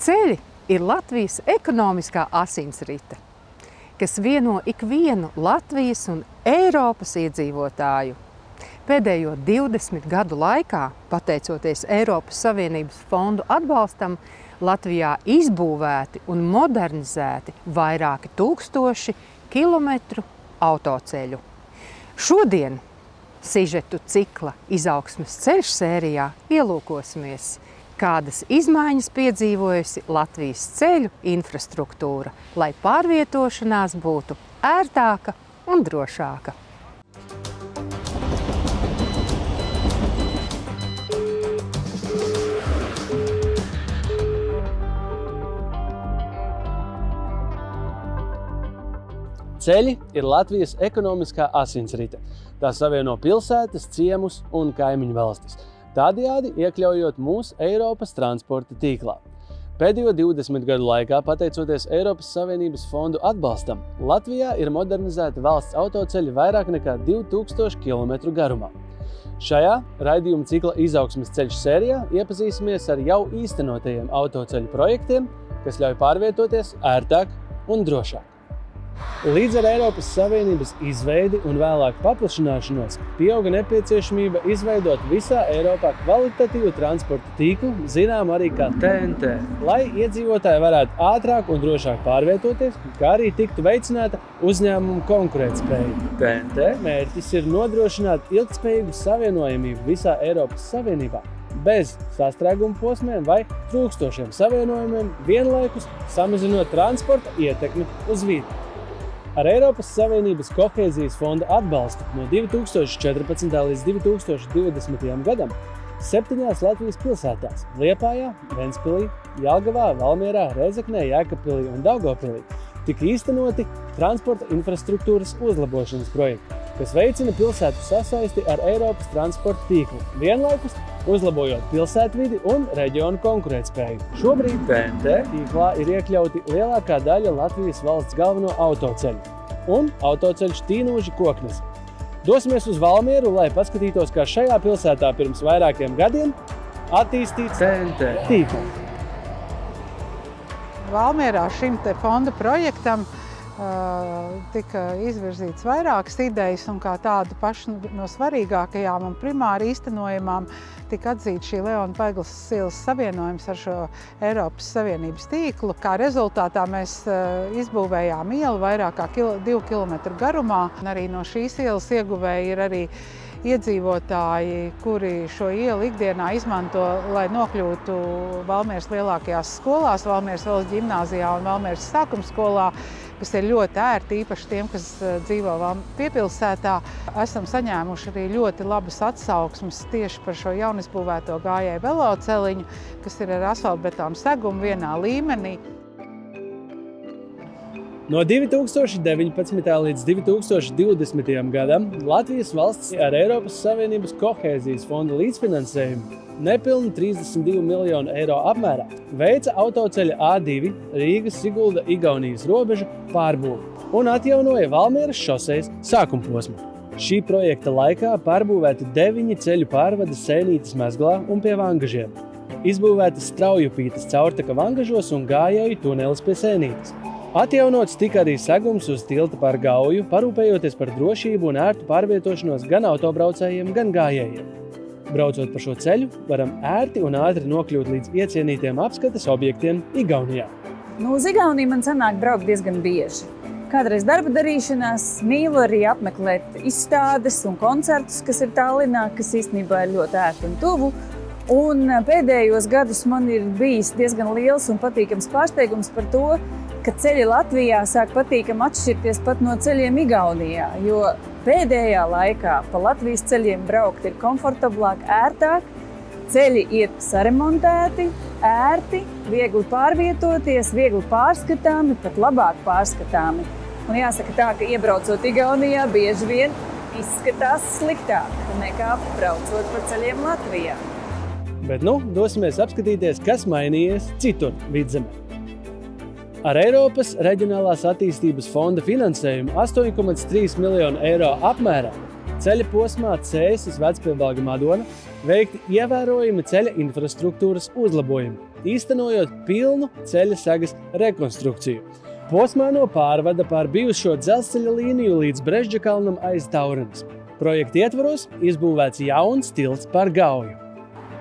Ceļi ir Latvijas ekonomiskā asinsrite, kas vieno ikvienu Latvijas un Eiropas iedzīvotāju. Pēdējo 20 gadu laikā, pateicoties Eiropas Savienības fondu atbalstam, Latvijā izbūvēti un modernizēti vairāki tūkstoši kilometru autoceļu. Šodien sižetu cikla izaugsmes ceļš sērijā ielūkosimies, kādas izmaiņas piedzīvojusi Latvijas ceļu infrastruktūra, lai pārvietošanās būtu ērtāka un drošāka. Ceļi ir Latvijas ekonomiskā asinsrite. Tā savieno pilsētas, ciemus un kaimiņu valstis, tādējādi iekļaujot mūs Eiropas transporta tīklā. Pēdējo 20 gadu laikā, pateicoties Eiropas Savienības fondu atbalstam, Latvijā ir modernizēti valsts autoceļi vairāk nekā 2000 km garumā. Šajā raidījuma cikla izaugsmes ceļš sērijā iepazīsimies ar jau īstenotajiem autoceļu projektiem, kas ļauj pārvietoties ērtāk un drošāk. Līdz ar Eiropas Savienības izveidi un vēlāk paplašināšanos pieauga nepieciešamība izveidot visā Eiropā kvalitatīvu transporta tīklu, zinām arī kā TNT, lai iedzīvotāji varētu ātrāk un drošāk pārvietoties, kā arī tiktu veicināta uzņēmumu konkurētspēja. TNT mērķis ir nodrošināt ilgtspējīgu savienojamību visā Eiropas Savienībā, bez sastrēguma posmiem vai trūkstošiem savienojumiem, vienlaikus samazinot transporta ietekmi uz vidi. Ar Eiropas Savienības kohēzijas fonda atbalstu no 2014. līdz 2020. gadam 7 Latvijas pilsētās – Liepājā, Ventspilī, Jelgavā, Valmierā, Rēzeknē, Jēkabpilī un Daugavpilī – tika īstenoti transporta infrastruktūras uzlabošanas projekti, kas veicina pilsētu sasaisti ar Eiropas transporta tīklu, vienlaikus uzlabojot pilsētvidi un reģionu konkurētspēju. Šobrīd TNT tīklā ir iekļauti lielākā daļa Latvijas valsts galveno autoceļu un autoceļš Tīnūži–Koknese. Dosimies uz Valmieru, lai paskatītos, kā šajā pilsētā pirms vairākiem gadiem attīstīts TNT tīkls. Valmierā šim te fonda projektam tika izvirzīts vairākas idejas, un kā tādu pašu no svarīgākajām un primāri īstenojamām tika atzīta šī Leona Paigles ielas savienojums ar šo Eiropas Savienības tīklu. Kā rezultātā mēs izbūvējām ielu vairāk kā 2 km garumā, un arī no šīs ielas ieguvēji ir arī iedzīvotāji, kuri šo ielu ikdienā izmanto, lai nokļūtu Valmieras lielākajās skolās, Valmieras valsts ģimnāzijā un Valmieras sākumskolā, kas ir ļoti ērti, īpaši tiem, kas dzīvo piepilsētā. Esam saņēmuši arī ļoti labas atsauksmes tieši par šo jaunizbūvēto gājēju veloceliņu, kas ir ar asfaltbetonu segumu vienā līmenī. No 2019. līdz 2020. gadam Latvijas valsts ar Eiropas Savienības kohēzijas fonda līdzfinansējumu nepilni 32 miljonu eiro apmērā veica autoceļa A2 Rīgas–Sigulda–Igaunijas robežu pārbūvi un atjaunoja Valmieras šosejas sākumposmu. Šī projekta laikā pārbūvēti 9 ceļu pārvadi Sēnītes mezglā un pie Vangažiem. Izbūvētas Straujupītes caurtaka Vangažos un gājēju tunelis pie Sēnītes. Atjaunots tika arī segums uz tilta par Gauju, parūpējoties par drošību un ērtu pārvietošanos gan autobraucējiem, gan gājējiem. Braucot pa šo ceļu, varam ērti un ātri nokļūt līdz iecienītiem apskates objektiem Igaunijā. Uz Igauniju man sanāk braukt diezgan bieži. Kādreiz darba darīšanās mīlu arī apmeklēt izstādes un koncertus, kas ir Tallinā, kas īstenībā ir ļoti ērti un tuvu. Un pēdējos gadus man ir bijis diezgan liels un patīkams pārsteigums par to, ka ceļi Latvijā sāk patīkami atšķirties pat no ceļiem Igaunijā, jo pēdējā laikā pa Latvijas ceļiem braukt ir komfortablāk, ērtāk, ceļi ir saremontēti, ērti, viegli pārvietoties, viegli pārskatāmi, pat labāk pārskatāmi. Un jāsaka tā, ka iebraucot Igaunijā bieži vien izskatās sliktāk nekā braucot pa ceļiem Latvijā. Bet dosimies apskatīties, kas mainījies citur vidzemē. Ar Eiropas Reģionālās attīstības fonda finansējumu 8,3 miljonu eiro apmērā ceļa posmā Cēsis–Vecpiebalga–Madona veikti ievērojami ceļa infrastruktūras uzlabojumi, īstenojot pilnu ceļa sagas rekonstrukciju. Posmā no pārvada pār bijušo dzelzceļa līniju līdz Brežģakalnam aiz Taurenes. Projekta ietvaros izbūvēts jauns tilts pār Gauju.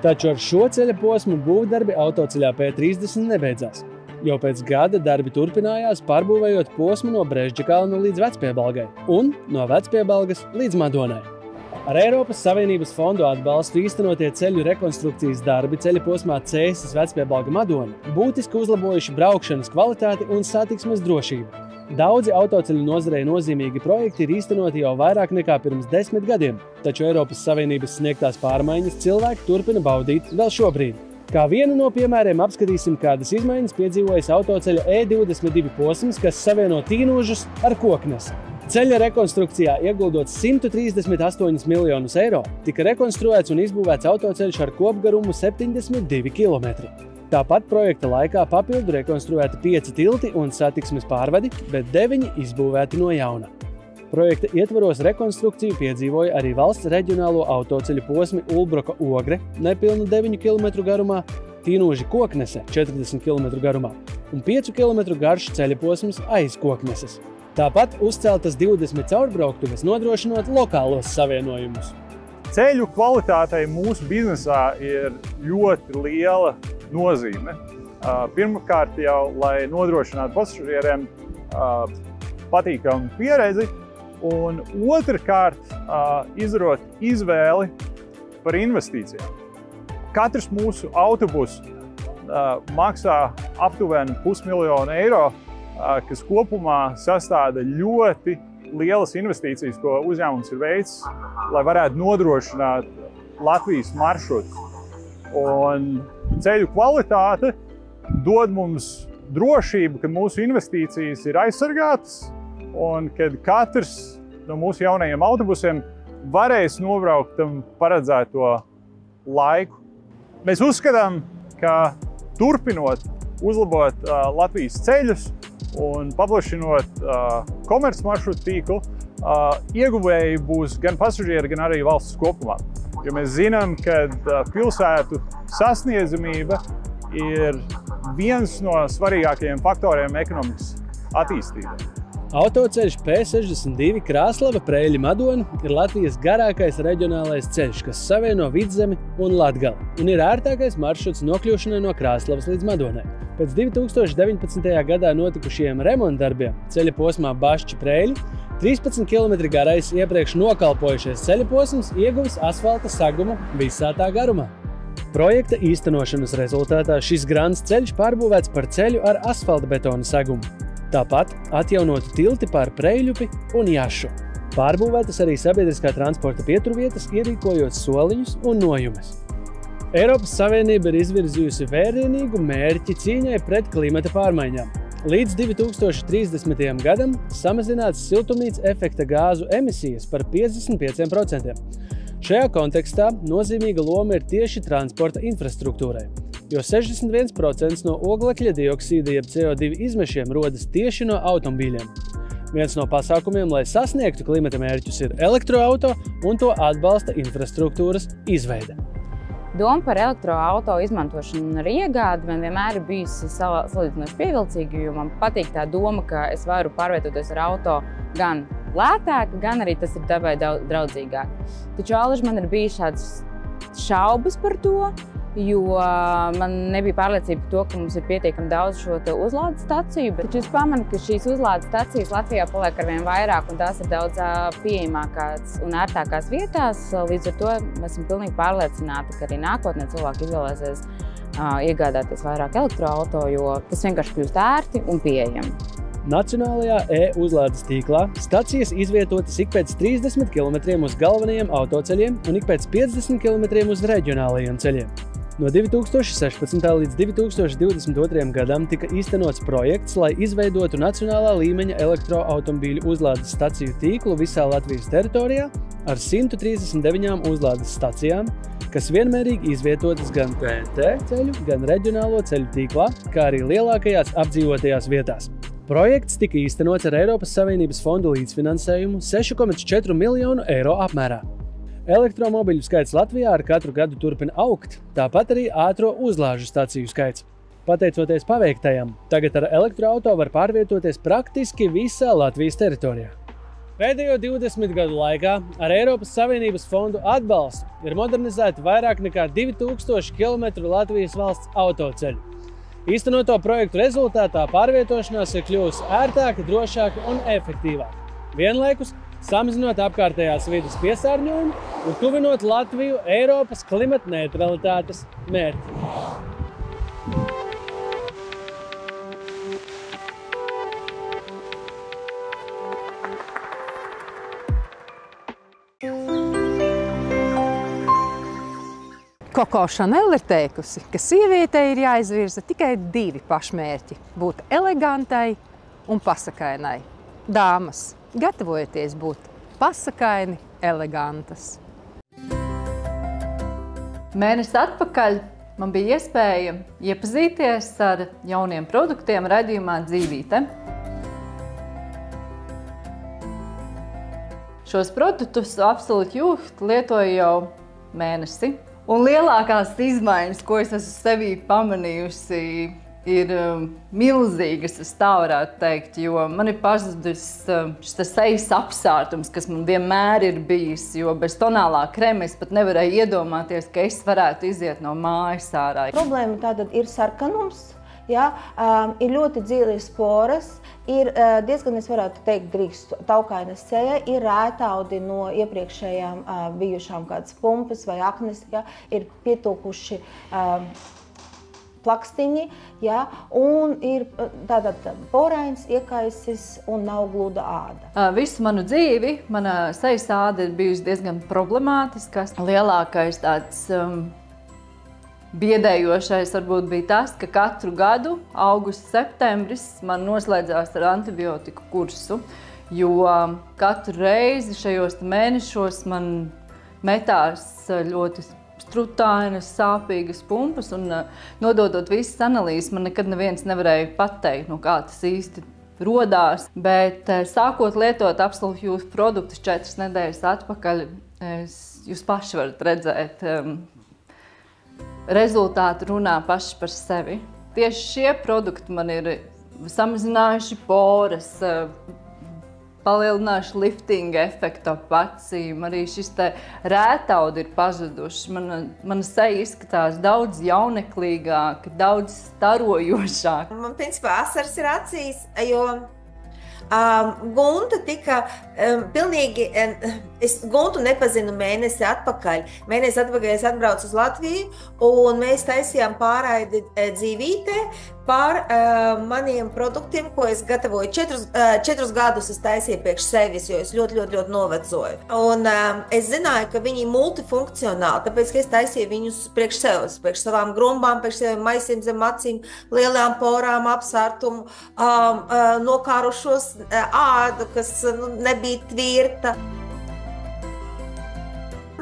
Taču ar šo ceļa posmu būvdarbi autoceļā P30 nebeidzās. Jau pēc gada darbi turpinājās, pārbūvējot posmu no Brežģakalna līdz Vecpiebalgai un no Vecpiebalgas līdz Madonai. Ar Eiropas Savienības fondu atbalstu īstenotie ceļu rekonstrukcijas darbi ceļa posmā Cēsis Vecpiebalga Madona būtiski uzlabojuši braukšanas kvalitāti un satiksmes drošību. Daudzi autoceļu nozarei nozīmīgi projekti ir īstenoti jau vairāk nekā pirms 10 gadiem, taču Eiropas Savienības sniegtās pārmaiņas cilvēki turpina baudīt vēl šobrīd. Kā vienu no piemēriem apskatīsim, kādas izmaiņas piedzīvojas autoceļa E22 posms, kas savieno Tīnožus ar Koknesi. Ceļa rekonstrukcijā ieguldot 138 miljonus eiro, tika rekonstruēts un izbūvēts autoceļš ar kopgarumu 72 km. Tāpat projekta laikā papildu rekonstruēti 5 tilti un satiksmes pārvadi, bet 9 izbūvēti no jauna. Projekta ietvaros rekonstrukciju piedzīvoja arī valsts reģionālo autoceļu posmi Ulbroka Ogre nepilnu 9 km garumā, Tīnoži Koknese 40 km garumā un 5 km garš ceļa posms aiz Kokneses. Tāpat uzceltas 20 caurbrauktuves, nodrošinot lokālos savienojumus. Ceļu kvalitātei mūsu biznesā ir ļoti liela nozīme. Pirmkārt jau, lai nodrošinātu pasažieriem patīkamu pieredzi, un otrkārt izdarot izvēli par investīcijām. Katrs mūsu autobus maksā aptuveni 500 000 eiro, kas kopumā sastāda ļoti lielas investīcijas, ko uzņēmums ir veicis, lai varētu nodrošināt Latvijas maršrutus. Un ceļu kvalitāte dod mums drošību, ka mūsu investīcijas ir aizsargātas un kad katrs no mūsu jaunajiem autobusiem varēs nobraukt tam paredzēto laiku. Mēs uzskatām, ka turpinot uzlabot Latvijas ceļus un paplašinot komercmaršrutu tīklu, ieguvēji būs gan pasažieri, gan arī valsts kopumā. Jo mēs zinām, ka pilsētu sasniedzamība ir viens no svarīgākajiem faktoriem ekonomikas attīstībai. Autoceļš P62 Krāslava–Preļļi–Madona ir Latvijas garākais reģionālais ceļš, kas savieno Vidzemi un Latgali, un ir ērtākais maršruts nokļūšanai no Krāslavas līdz Madonai. Pēc 2019. gadā notikušajiem remontdarbiem ceļa posmā Bašķi–Preļļi 13 km garais iepriekš nokalpojušies ceļa posms ieguvis asfalta segumu visā tā garumā. Projekta īstenošanas rezultātā šis grants ceļš pārbūvēts par ceļu ar asfaltbetona segumu. Tāpat atjaunoti tilti pār Preļļupi un Jašu. Pārbūvētas arī sabiedriskā transporta pieturvietas, ierīkojot soliņus un nojumes. Eiropas Savienība ir izvirzījusi vērienīgu mērķi cīņai pret klimata pārmaiņām. Līdz 2030. gadam samazināts siltumnīca efekta gāzu emisijas par 55%. Šajā kontekstā nozīmīga loma ir tieši transporta infrastruktūrai, jo 61% no oglekļa dioksīda jeb CO2 izmešiem rodas tieši no automobīļiem. Viens no pasākumiem, lai sasniegtu klimata mērķus, ir elektroauto un to atbalsta infrastruktūras izveide. Doma par elektroauto izmantošanu un arī iegādi man vienmēr ir bijusi salīdzinoši pievilcīga, jo man patīk tā doma, ka es varu pārvietoties ar auto gan lētāk, gan arī tas ir dabai draudzīgāk. Taču allaž man ir bijis šāds šaubas par to, jo man nebija pārliecība par to, ka mums ir pietiekami daudz šo uzlādes staciju, bet taču es pamanu, ka šīs uzlādes stacijas Latvijā paliek arvien vairāk un tās ir daudz pieejamākās un ērtākās vietās. Līdz ar to esmu pilnīgi pārliecināta, ka arī nākotnē cilvēki izvēlēsies iegādāties vairāk elektroauto, jo tas vienkārši kļūst ērti un pieejami. Nacionālajā e-uzlādes tīklā stacijas izvietotas ik pēc 30 km uz galvenajiem autoceļiem un ik pēc 50 km uz reģionālajiem ceļiem. No 2016. līdz 2022. gadam tika īstenots projekts, lai izveidotu nacionālā līmeņa elektroautomobīļu uzlādes staciju tīklu visā Latvijas teritorijā ar 139 uzlādes stacijām, kas vienmērīgi izvietotas gan TNT ceļu, gan reģionālo ceļu tīklā, kā arī lielākajās apdzīvotajās vietās. Projekts tika īstenots ar Eiropas Savienības fondu līdzfinansējumu 6,4 miljonu eiro apmērā. Elektromobiļu skaits Latvijā ar katru gadu turpina augt, tāpat arī ātro uzlāžu staciju skaits. Pateicoties paveiktajam, tagad ar elektroauto var pārvietoties praktiski visā Latvijas teritorijā. Pēdējo 20 gadu laikā ar Eiropas Savienības fondu atbalstu ir modernizēti vairāk nekā 2000 km Latvijas valsts autoceļu. Īstenoto projektu rezultātā pārvietošanās ir kļuvusi ērtāka, drošāka un efektīvāka. Vienlaikus samazinot apkārtējās vides piesārņojumu un tuvinot Latviju Eiropas klimata neutralitātes mērķim. Koko Šanel ir teikusi, ka sievietei ir jāizvirza tikai 2 pašmērķi – būt elegantai un pasakainai. Dāmas, gatavojieties būt pasakaini elegantas. Mēnesi atpakaļ man bija iespēja iepazīties ar jauniem produktiem raidījumā Dzīvīte. Šos produktus Absolute Youth lietoju jau mēnesi. Un lielākās izmaiņas, ko es esmu sevī pamanījusi, ir milzīgas, es tā varētu teikt, jo man ir pazudis šis sejas apsārtums, kas man vienmēr ir bijis, jo bez tonālā krēma es pat nevarēju iedomāties, ka es varētu iziet no mājas ārā. Problēma tātad ir sarkanums, ja, ir ļoti dziļas poras, ir diezgan, es varētu teikt, drīkst taukaina seja, ir rētaudi no iepriekšējām bijušām kādas pumpas vai aknes, ja, ir pietūkuši plakstiņi, ja, un ir tātad porains, iekaisis un nav gluda āda. Visu manu dzīvi mana sejas āda ir bijusi diezgan problemātiska. Lielākais tāds biedējošais varbūt bija tas, ka katru gadu, augusts, septembris, man noslēdzās ar antibiotiku kursu, jo katru reizi šajos mēnešos man metās ļoti strutainas, sāpīgas pumpas, un nododot visas analīzes, man nekad neviens nevarēja pateikt, kā tas īsti rodās. Bet sākot lietot Absolute Youth produktus 4 nedēļas atpakaļ, jūs paši varat redzēt, rezultāti runā paši par sevi. Tieši šie produkti man ir samazinājuši poras, palielinājuši liftinga efektu ap acīm, arī šis te rētaudi ir pazuduši. Mana seja izskatās daudz jauneklīgāka, daudz starojošāka. Man principā asaras ir acīs, jo Gunta tika pilnīgi, es Guntu nepazinu mēnesi atpakaļ. Mēnesi atpakaļ es atbraucu uz Latviju un mēs taisījām pārraidi Dzīvītē par maniem produktiem, ko es gatavoju. 4 gadus es taisīju priekš sevis, jo es ļoti novecoju. Un es zināju, ka viņi ir multifunkcionāli, tāpēc, ka es taisīju viņus priekš sevis, priekš savām grumbām, priekš saviem maisiem zem acīm, lielām porām, apsārtumu, nokārušos ādu, kas nebija tvirta.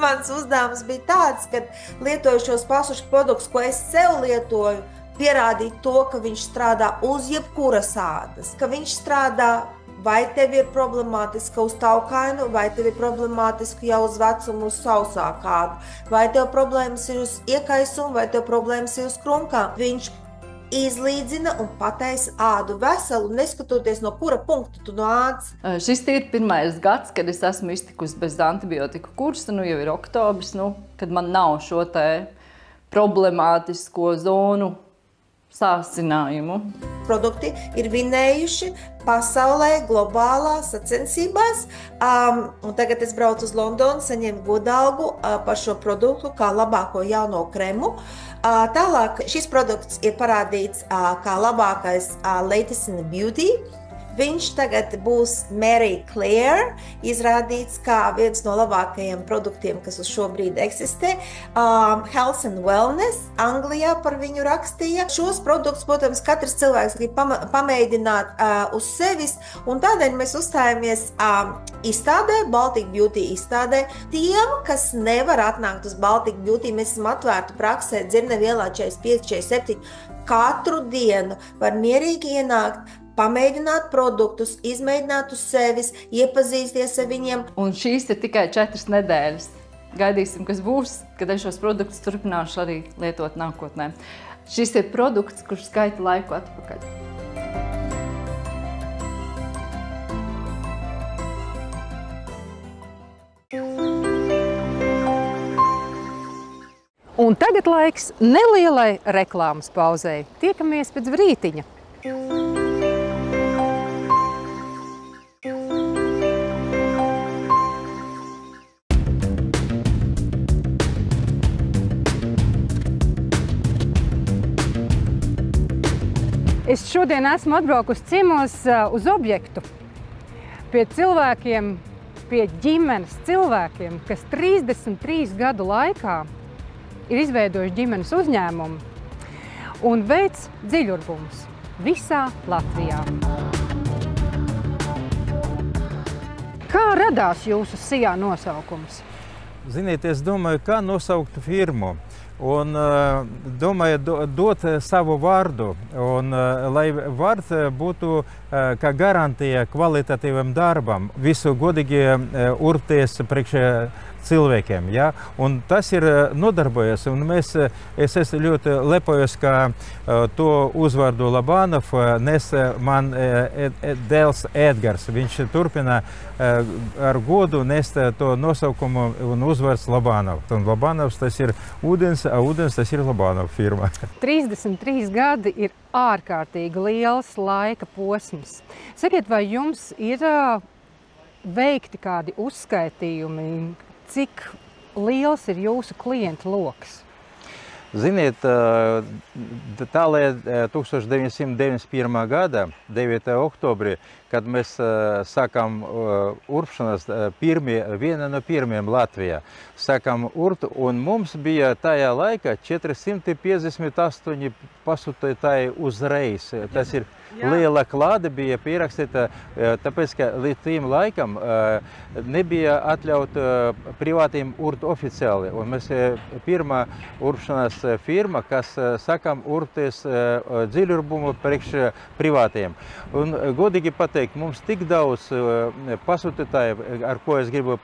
Mans uzdevums bija tāds, ka lietoju šos pašus produktus, ko es sev lietoju, pierādīt to, ka viņš strādā uz jebkuras ādas, ka viņš strādā, vai tev ir problemātiska uz taukainu, vai tev ir problemātiska jau uz vecumu uz sausāku ādu, vai tev problēmas ir uz iekaisumu, vai tev problēmas ir uz krunkām. Viņš izlīdzina un pataisa ādu veselu, neskatoties no kura punkta tu no ādas. Šis ir pirmais gads, kad es esmu iztikusi bez antibiotiku kursa, jau ir oktobris, kad man nav šo te problemātisko zonu sāsinājumu. Produkti ir vinējuši pasaulē, globālā sacensībās, un tagad es braucu uz Londonu, saņēmu godalgu par šo produktu kā labāko jauno kremu. Tālāk šis produkts ir parādīts kā labākais latest in beauty. Viņš tagad būs Mary Claire, izrādīts kā viens no labākajiem produktiem, kas uz šo brīdi eksistē. Health and Wellness, Anglijā par viņu rakstīja. Šos produktus, protams, katrs cilvēks grib pamēģināt uz sevis, un tādēļ mēs uzstājamies izstādē, Baltic Beauty izstādē. Tiem, kas nevar atnākt uz Baltic Beauty, mēs esam atvērti praksē, Dzirnevielā 45, 47, katru dienu var mierīgi ienākt, pamēģināt produktus, izmēģināt uz sevis, iepazīsties ar viņiem. Un šīs ir tikai 4 nedēļas. Gaidīsim, kas būs, kad es šos produktus turpināšu arī lietot nākotnē. šis ir produkts, kurš skaita laiku atpakaļ. Un tagad laiks nelielai reklāmas pauzei. Tiekamies pēc brītiņa. Es šodien esmu atbraukusi ciemos uz objektu pie cilvēkiem, pie ģimenes cilvēkiem, kas 33 gadu laikā ir izveidojuši ģimenes uzņēmumu un veic dziļurbumus visā Latvijā. Kā radās jūsu SIA nosaukums? Ziniet, es domāju, kā nosaukt firmu. Un domāju dot savu vārdu, un lai vārds būtu kā garantija kvalitatīvam darbam, visu godīgi urpties priekš cilvēkiem. Ja? Un tas ir nodarbojies, un es esmu ļoti lepojos, ka to uzvārdu Lobanov nes man dēls Edgars. Viņš turpina ar godu nest to nosaukumu un uzvārds Lobanov. Un Lobanovs tas ir ūdens, a ūdens tas ir Lobanov firma. 33 gadi ir ārkārtīgi liels laika posms. Sakiet, vai jums ir veikti kādi uzskaitījumi, cik liels ir jūsu klientu loks? Ziniet, tālāk 1991. gada 9. oktobrī, kad mēs sākām urpšanas, viena no pirmiem Latvijā, sākām urt, un mums bija tajā laikā 458 pasūtītāji uzreiz. Tas ir liela klāde bija pierakstīta, tāpēc, ka līdz tiem laikam nebija atļaut privātiem urt oficiāli. Un mēs pirmā urpšanas firma, kas sākām urpties dziļurbumu priekš privātiem. Un godīgi pateikt, mums tik daudz pasūtītāju, ar ko es gribu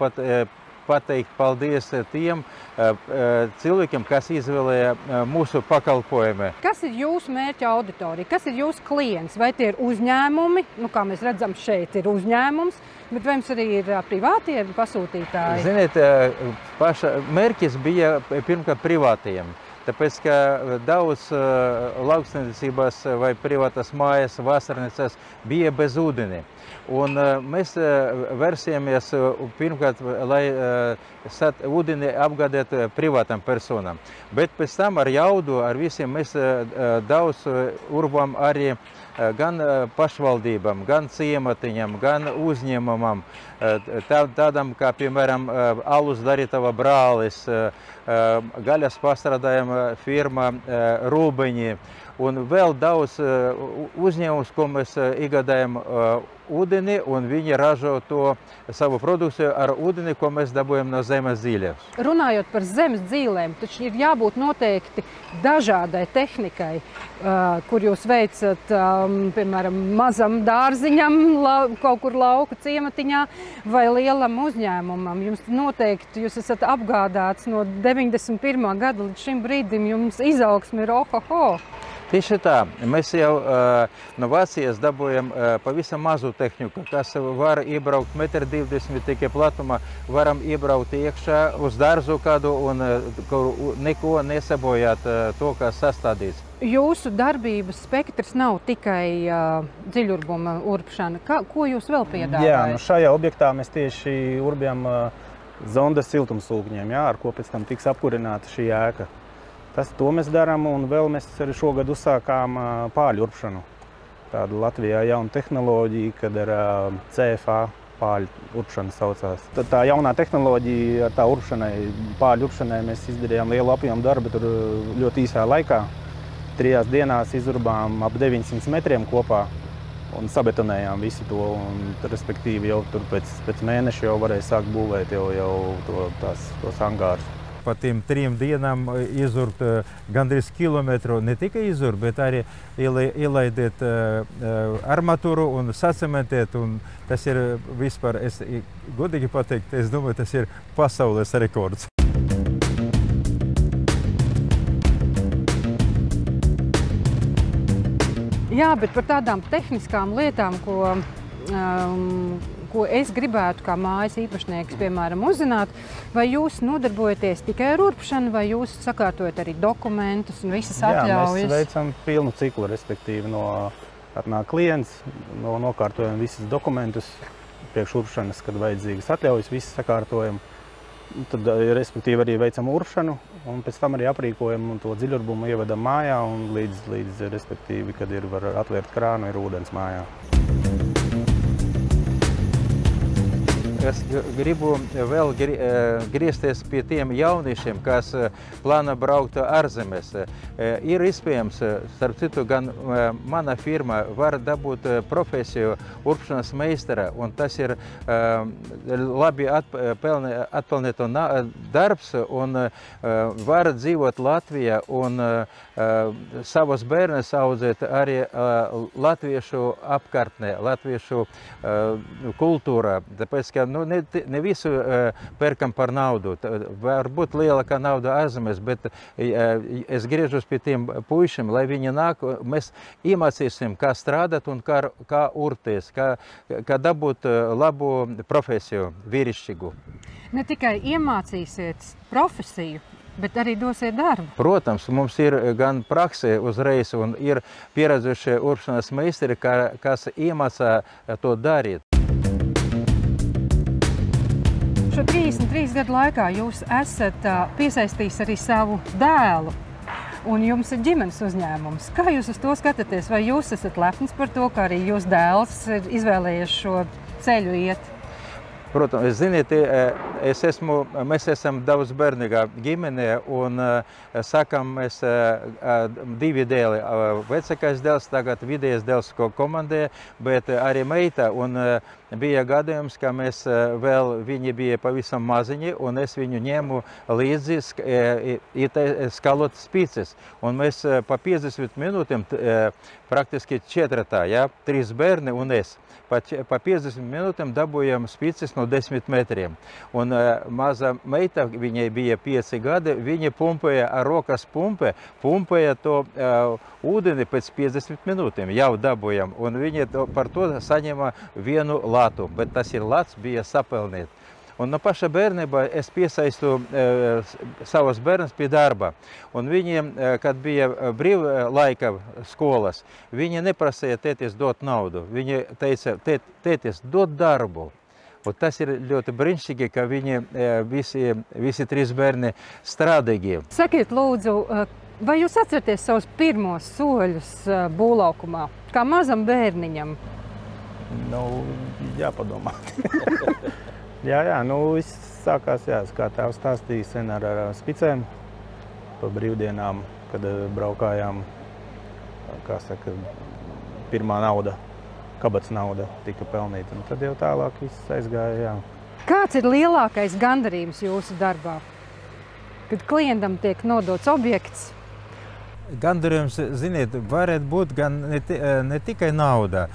pateikt paldies tiem cilvēkiem, kas izvēlēja mūsu pakalpojumu. Kas ir jūsu mērķa auditorija? Kas ir jūsu klients? Vai tie ir uzņēmumi? Nu, kā mēs redzam, šeit ir uzņēmums, bet vai jums arī ir privātie pasūtītāji? Ziniet, paša mērķis bija pirmkārt privātiem. Tāpēc, ka daudz lauksaimniecības vai privātas mājas, vasarnīcas bija bez ūdeni. Un mēs vērsāmies pirmkārt, lai ūdeni apgādāt privātam personām. Bet pēc tam ar jaudu, ar visiem mēs daudz urbām arī gan pašvaldībām, gan ciematiņam, gan uzņēmumam, tādam kā, piemēram, alus darītava brālis, gaļas pārstrādājuma firma Rūbeņi un vēl daudz uzņēmums, ko mēs iegādājam ūdeni, un viņi ražo to savu produkciju ar ūdeni, ko mēs dabūjam no zemes dzīļiem. Runājot par zemes dzīlēm, taču ir jābūt noteikti dažādai tehnikai, kur jūs veicat, piemēram, mazam dārziņam, kaut kur lauka ciematiņā vai lielam uzņēmumam. Jums noteikti, jūs esat apgādāts no 91. gada līdz šim brīdim, jums izaugsme ir ohoho. Tieši tā, mēs jau no Vācijas dabūjam pavisam mazu tehniku, kas var iebraukt 1,20 m tikai platumā, varam iebraukt iekšā uz dārzu kādu un neko nesabojāt to, kas sastādīts. Jūsu darbības spektrs nav tikai dziļurbuma urpšana. Ko jūs vēl piedāvājat? Jā, nu šajā objektā mēs tieši urbjam zondas siltumsūkņiem, ar ko pēc tam tiks apkurināta šī ēka. To mēs darām, un vēl mēs arī šogad uzsākām pāļu urpšanu. Tāda Latvijā jauna tehnoloģija, kad ar CFA pāļu urpšana saucās. Tā jaunā tehnoloģija ar tā urpšanai, pāļu urpšanai mēs izdarījām lielu apjomu darbu tur ļoti īsā laikā. 3 dienās izurbām ap 900 metriem kopā un sabetonējām visu to, un respektīvi jau tur pēc mēneša jau varēja sākt būvēt jau tos angārus. Pa tiem 3 dienām izurbt gandrīz kilometru, ne tikai izurbt, bet arī ielaidēt armatūru un sacementēt. Un tas ir vispār, es godīgi pateikt, es domāju, tas ir pasaules rekords. Jā, bet par tādām tehniskām lietām, ko es gribētu kā mājas īpašnieks, piemēram, uzzināt, vai jūs nodarbojaties tikai ar urpšanu, vai jūs sakārtojat arī dokumentus un visas atļaujas? Jā, mēs veicam pilnu ciklu, respektīvi atnāk klients, nokārtojam visas dokumentus, priekš urpšanas, kad vajadzīgas atļaujas, visas sakārtojam. Tad, respektīvi, arī veicam urpšanu, un pēc tam arī aprīkojam un to dziļurbumu ievedam mājā, un līdz respektīvi, kad var atvērt krānu, ir ūdens mājā. Es gribu vēl griezties pie tiem jauniešiem, kas plāno braukt ārzemēs. Ir iespējams, starp citu, gan mana firma var dabūt profesiju urpšanas meistara, un tas ir labi atpelnīto darbs, un var dzīvot Latvijā un savus bērnus audzēt arī latviešu apkārtnē, latviešu kultūrā. Tāpēc, ka ne visu pērkam par naudu. Varbūt lielākā nauda ārzemēs, bet es griežos pie tiem puišiem, lai viņi nāk, mēs iemācīsim, kā strādāt un kā urpties, kā dabūt labu profesiju, vīrišķīgu. Ne tikai iemācīsiet profesiju, bet arī dosiet darbu. Protams, mums ir gan praksē uzreiz un ir pieredzušie urpšanas meistari, kas iemācā to darīt. Šo 33 gadu laikā jūs esat piesaistījis arī savu dēlu, un jums ir ģimenes uzņēmums. Kā jūs uz to skatāties? Vai jūs esat lepns par to, ka arī jūs dēls ir izvēlējies šo ceļu iet? Protams, ziniet, mēs esam daudz bērnīgā ģimenē, un sakam, mēs divi dēli. Vecākais dēls, tagad vidējais dēls komandē, bet arī meita. Un bija gadījums, ka viņi bija pavisam maziņi, un es viņu ņēmu līdzi skalot spīces. Un mēs pa 50 minūtēm, praktiski četratā, 3 bērni un es. Pa 50 minūtēm dabūjām spīces no 10 metriem. Un maza meita, viņai bija 5 gadi, viņa pumpēja ar rokas pumpēja to ūdeni pēc 50 minūtēm, jau dabūjām. Un viņa par to saņēma 1 latu, bet tas lats bija sapelnīt. Un no paša bērnībā es piesaistu savus bērnus pie darba. Un viņiem, kad bija brīvlaika skolas, viņi neprasīja tētis dot naudu. Viņi teica, tētis dot darbu. Un tas ir ļoti brīnišķīgi, ka viņi visi 3 bērni strādīgi. Sakiet, lūdzu, vai jūs atceraties savus pirmos soļus būvlaukumā, kā mazam bērniņam? Jāpadomā. Jā, viss sākās, kā tēvs stāstīja, sen ar spicēm pa brīvdienām, kad braukājām, kā saka, pirmā nauda, kabatas nauda tika pelnīta, un tad jau tālāk viss aizgāja, jā. Kāds ir lielākais gandarījums jūsu darbā, kad klientam tiek nodots objekts? Gandarījums, ziniet, varētu būt gan ne tikai nauda,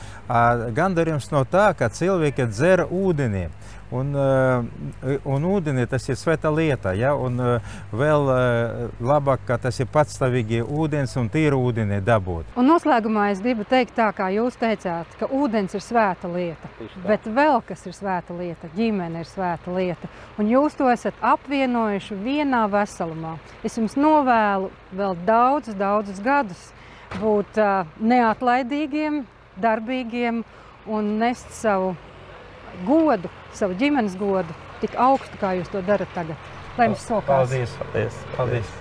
gandarījums no tā, ka cilvēki dzer ūdeni. Un ūdeni tas ir sveta lieta, ja? Un vēl labāk, ka tas ir patstāvīgi ūdens un tīru ūdeni dabūt. Un noslēgumā es gribu teikt tā, kā jūs teicāt, ka ūdens ir svēta lieta, bet vēl kas ir svēta lieta, ģimene ir svēta lieta. Un jūs to esat apvienojuši vienā veselumā. Es jums novēlu vēl daudzus gadus būt neatlaidīgiem, darbīgiem un nest savu godu, savu ģimenes godu, tik augstu, kā jūs to darat tagad. Lai jums sokās. Paldies. Paldies.